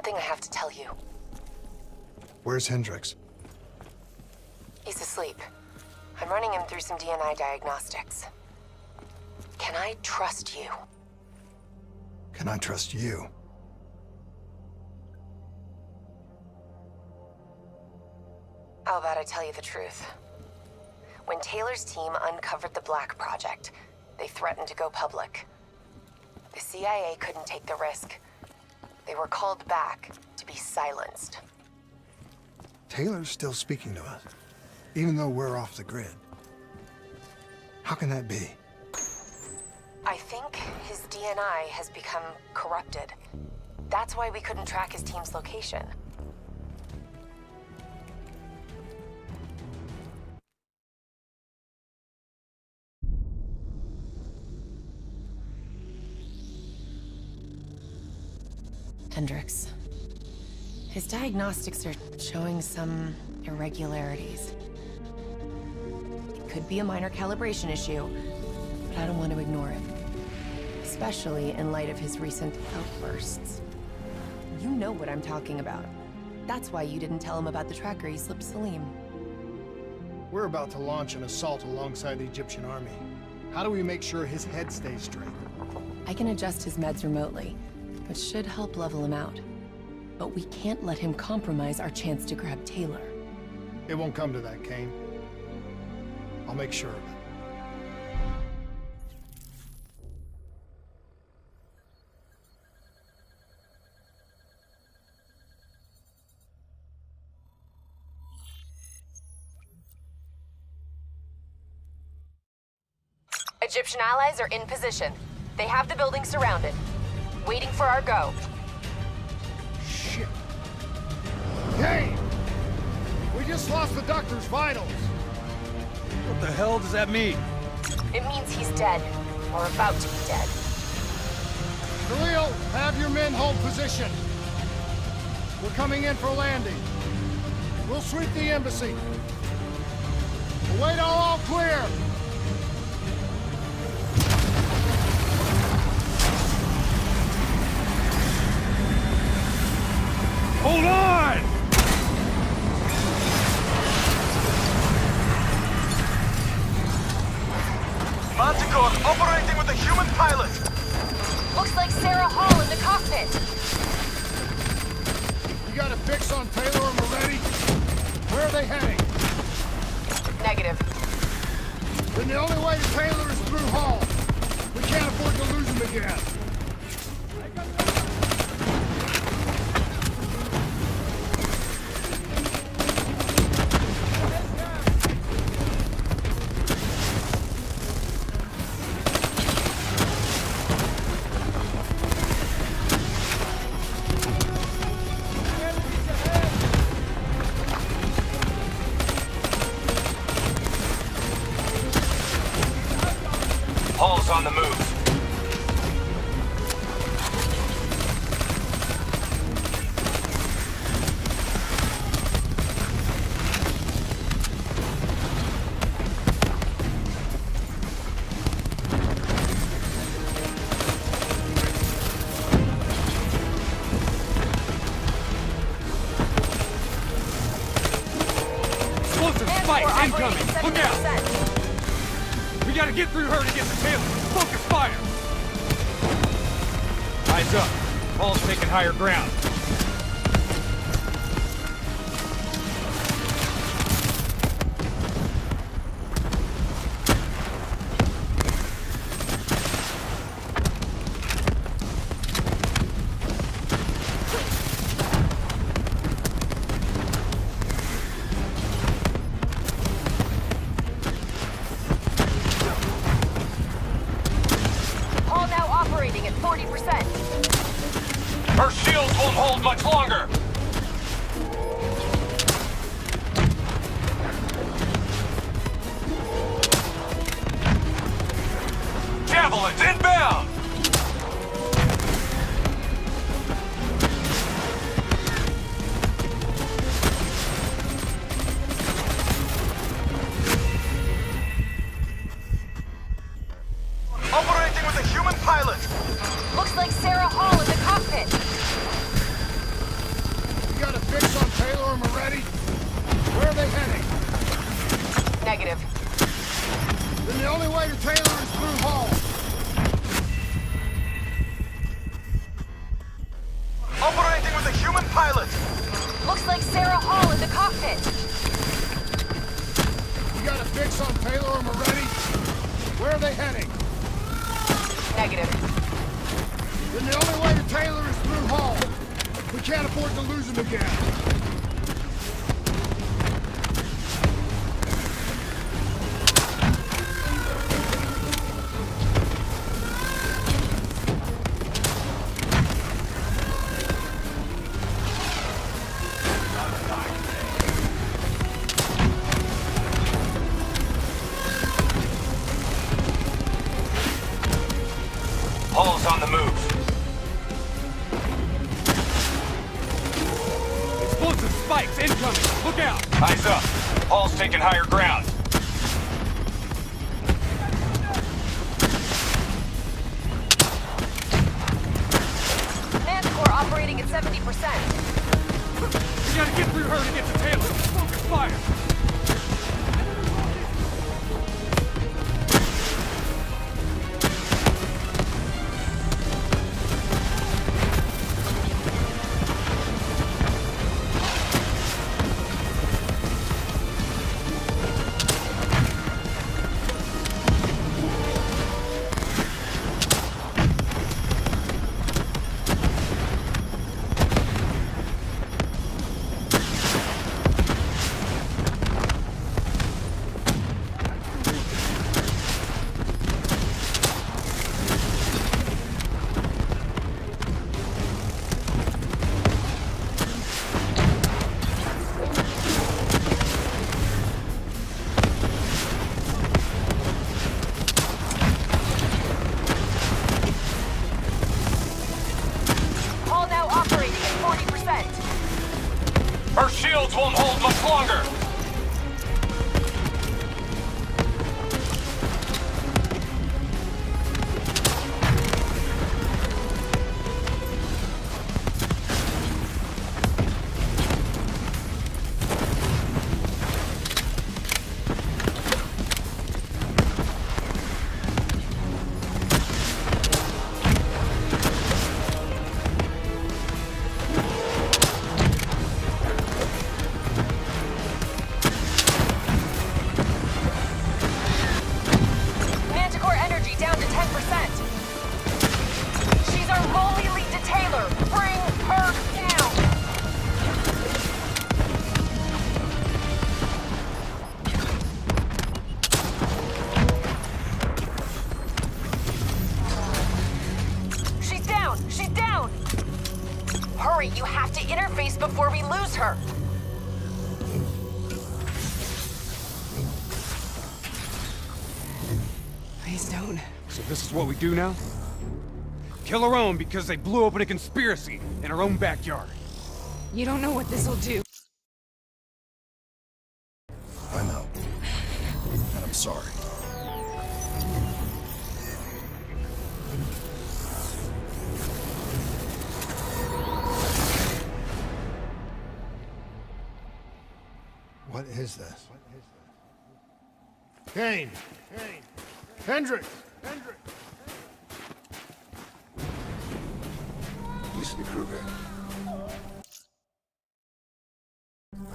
something I have to tell you. Where's Hendricks? He's asleep. I'm running him through some DNI diagnostics. Can I trust you? Can I trust you? How about I tell you the truth? When Taylor's team uncovered the Black Project, they threatened to go public. The CIA couldn't take the risk. They were called back to be silenced. Taylor's still speaking to us, even though we're off the grid. How can that be? I think his DNI has become corrupted. That's why we couldn't track his team's location. Hendricks. His diagnostics are showing some irregularities. It could be a minor calibration issue, but I don't want to ignore it. Especially in light of his recent outbursts. You know what I'm talking about. That's why you didn't tell him about the tracker he slipped Salim. We're about to launch an assault alongside the Egyptian army. How do we make sure his head stays straight? I can adjust his meds remotely, which should help level him out. But we can't let him compromise our chance to grab Taylor. It won't come to that, Kane. I'll make sure of it. Egyptian allies are in position. They have the building surrounded, waiting for our go. Shit. Kane! We just lost the doctor's vitals. What the hell does that mean? It means he's dead, or about to be dead. Khalil, have your men hold position. We're coming in for landing. We'll sweep the embassy. Await all clear. Hold on! Manticore operating with a human pilot! Looks like Sarah Hall in the cockpit. You got a fix on Taylor and Moretti? Where are they heading? Negative. Then the only way to Taylor is through Hall. We can't afford to lose him again. Hall's on the move. Explosive spike incoming! Look out! We gotta get through her to get to Taylor. Focus fire! Eyes up. Hall's taking higher ground. Hall now operating at 40%. Her shields won't hold much longer! Javelins inbound! Operating with a human pilot! Looks like Sarah Hall in the cockpit. You got a fix on Taylor and Moretti? Where are they heading? Negative. Then the only way to Taylor is through Hall. Operating with a human pilot. Looks like Sarah Hall in the cockpit. You got a fix on Taylor and Moretti? Where are they heading? Negative. Then the only way to Taylor is through Hall. We can't afford to lose him again. Hall's on the move. Explosive spikes incoming! Look out! Eyes up. Hall's taking higher ground. Manticore operating at 70%. We gotta get through her to get to Taylor! Focus fire! Her shields won't hold much longer. Hurry, you have to interface before we lose her. Please don't. So this is what we do now? Kill our own because they blew open a conspiracy in our own backyard. You don't know what this'll do. I know. And I'm sorry. What is this? Kane! Hendricks! Mr. Kruger,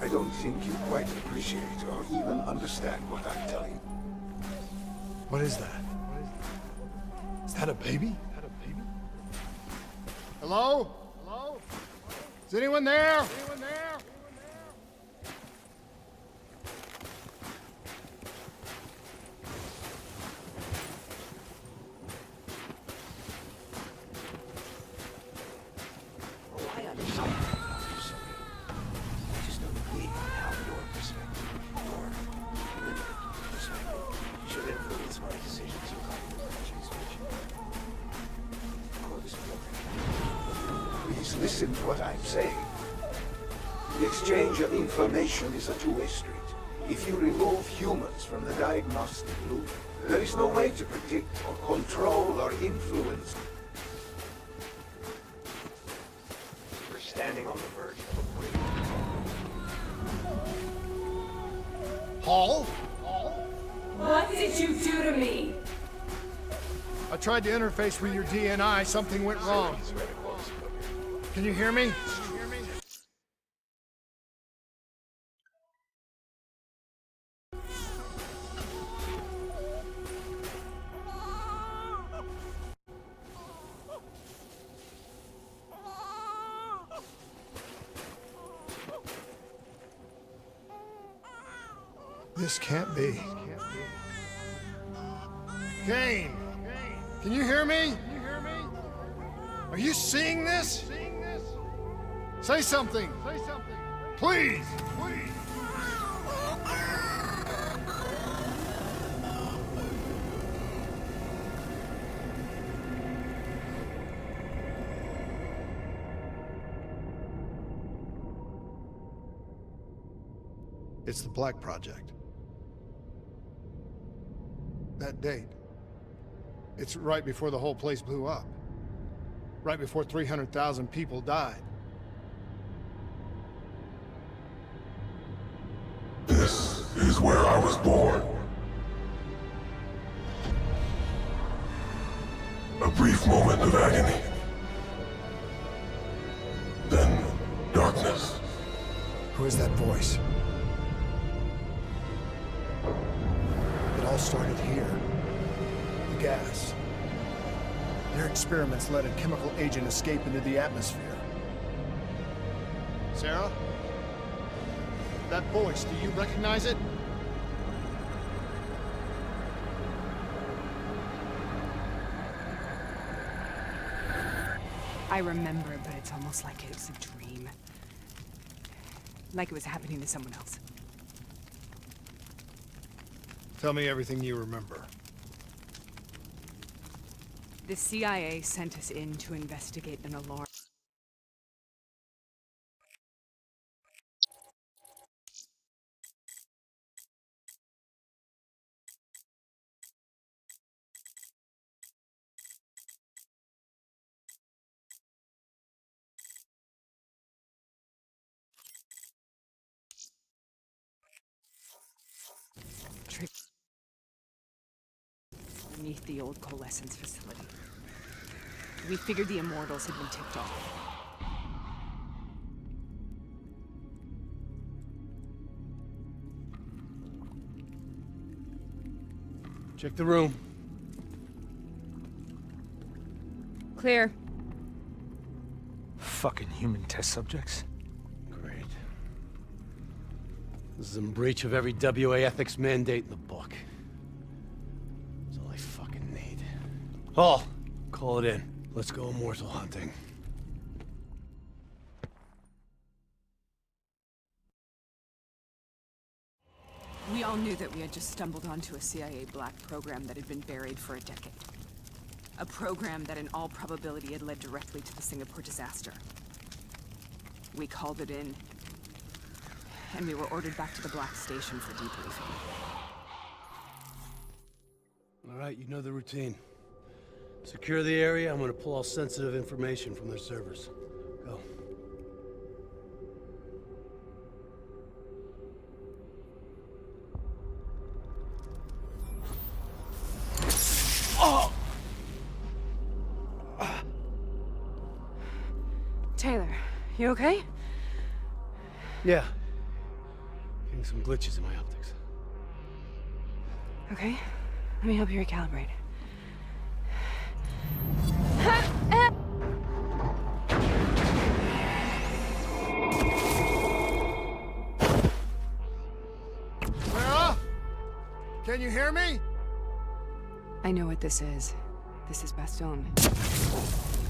I don't think you quite appreciate or even understand what I'm telling you. What is that? Is that a baby? Hello? Is anyone there? Please listen to what I'm saying. The exchange of information is a two-way street. If you remove humans from the diagnostic loop, there is no way to predict or control or influence. We're standing on the verge of a breakthrough. Paul? What did you do to me? I tried to interface with your DNI. Something went wrong. Can you hear me? This can't be. Kane! Can you hear me? Are you seeing this? Say something! Please! It's the Black Project. That date. It's right before the whole place blew up. Right before 300,000 people died. This is where I was born. A brief moment of agony. Then darkness. Who is that voice? It all started here. The gas. Their experiments let a chemical agent escape into the atmosphere. Sarah? That voice, do you recognize it? I remember, but it's almost like it was a dream. Like it was happening to someone else. Tell me everything you remember. The CIA sent us in to investigate an alarm. Beneath the old coalescence facility. We figured the Immortals had been tipped off. Check the room. Clear. Fucking human test subjects. Great. This is in breach of every WA ethics mandate in the book. That's all I fucking need. Hall, call it in. Let's go immortal hunting. We all knew that we had just stumbled onto a CIA black program that had been buried for a decade. A program that in all probability had led directly to the Singapore disaster. We called it in, and we were ordered back to the Black Station for debriefing. All right, you know the routine. Secure the area. I'm gonna pull all sensitive information from their servers. Go. Taylor, you okay? Yeah. Getting some glitches in my optics. Okay, let me help you recalibrate. Sarah? Can you hear me? I know what this is. This is Bastion.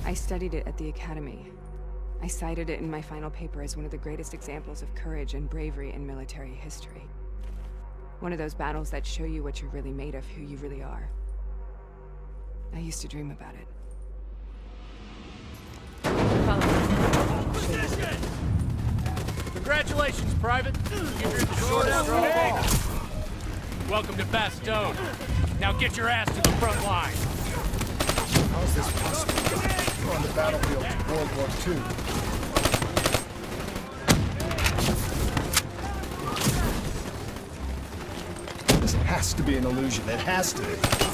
I studied it at the Academy. I cited it in my final paper as one of the greatest examples of courage and bravery in military history. One of those battles that show you what you're really made of, who you really are. I used to dream about it. Follow me. Congratulations, Private. You're the shortest grenade. Welcome to Bastogne. Now get your ass to the front line. How is this possible? We're on the battlefield of World War II. has to be an illusion. It has to be.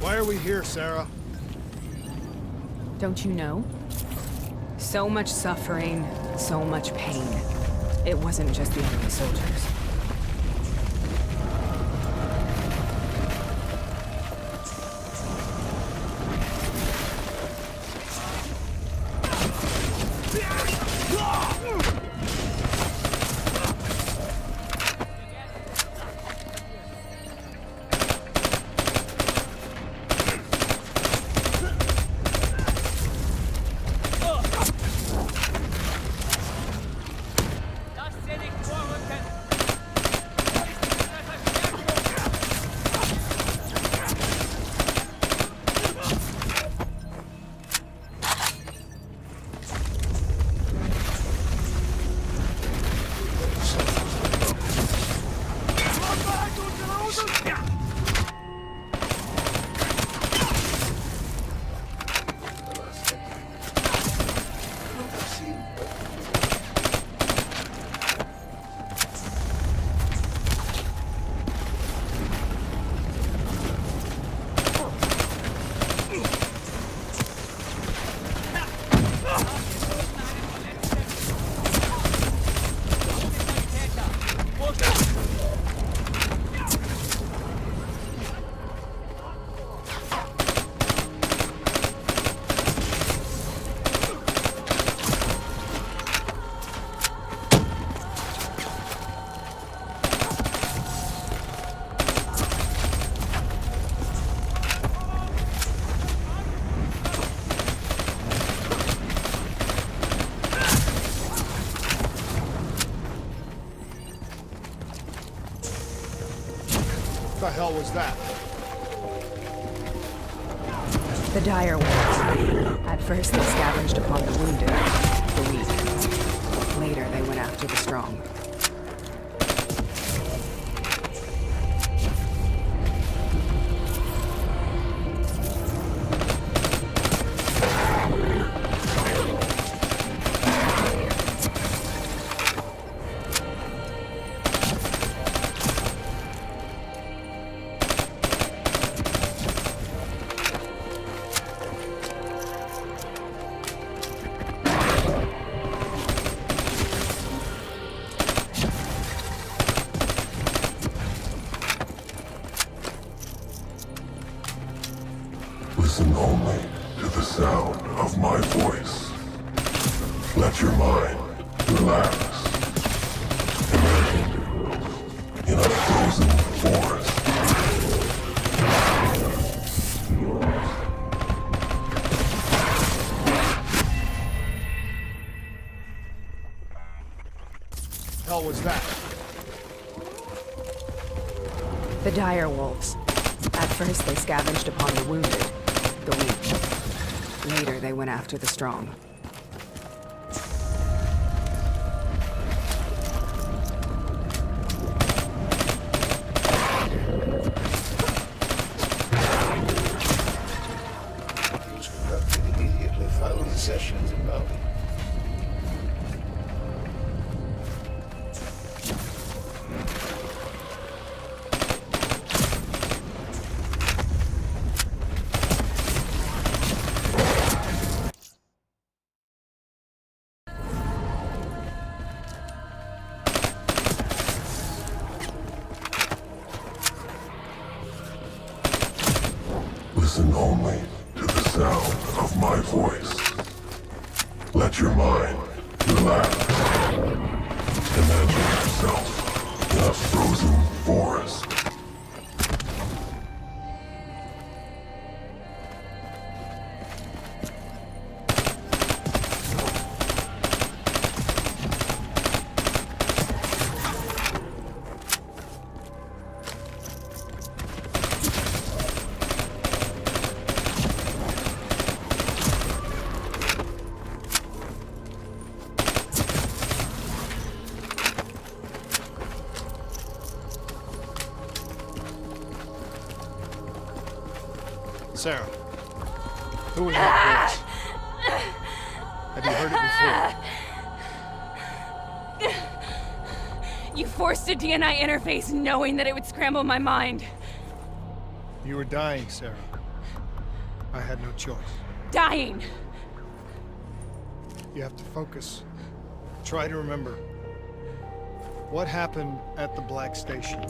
Why are we here, Sarah? Don't you know? So much suffering, so much pain. It wasn't just the enemy soldiers. the hell was that? The dire wolves. At first they scavenged upon the wounded, the weak. Later they went after the strong. Listen only to the sound of my voice. Let your mind relax. Imagine in a frozen forest. Hell was that? The dire wolves. At first they scavenged upon the wounded, the weak. Later they went after the strong. Those conducted immediately following sessions in Bounty. Listen only to the sound of my voice. Let your mind relax. Imagine yourself in a frozen forest. Sarah, who was that voice? Have you heard it before? You forced a DNI interface knowing that it would scramble my mind. You were dying, Sarah. I had no choice. Dying! You have to focus. Try to remember. What happened at the Black Station?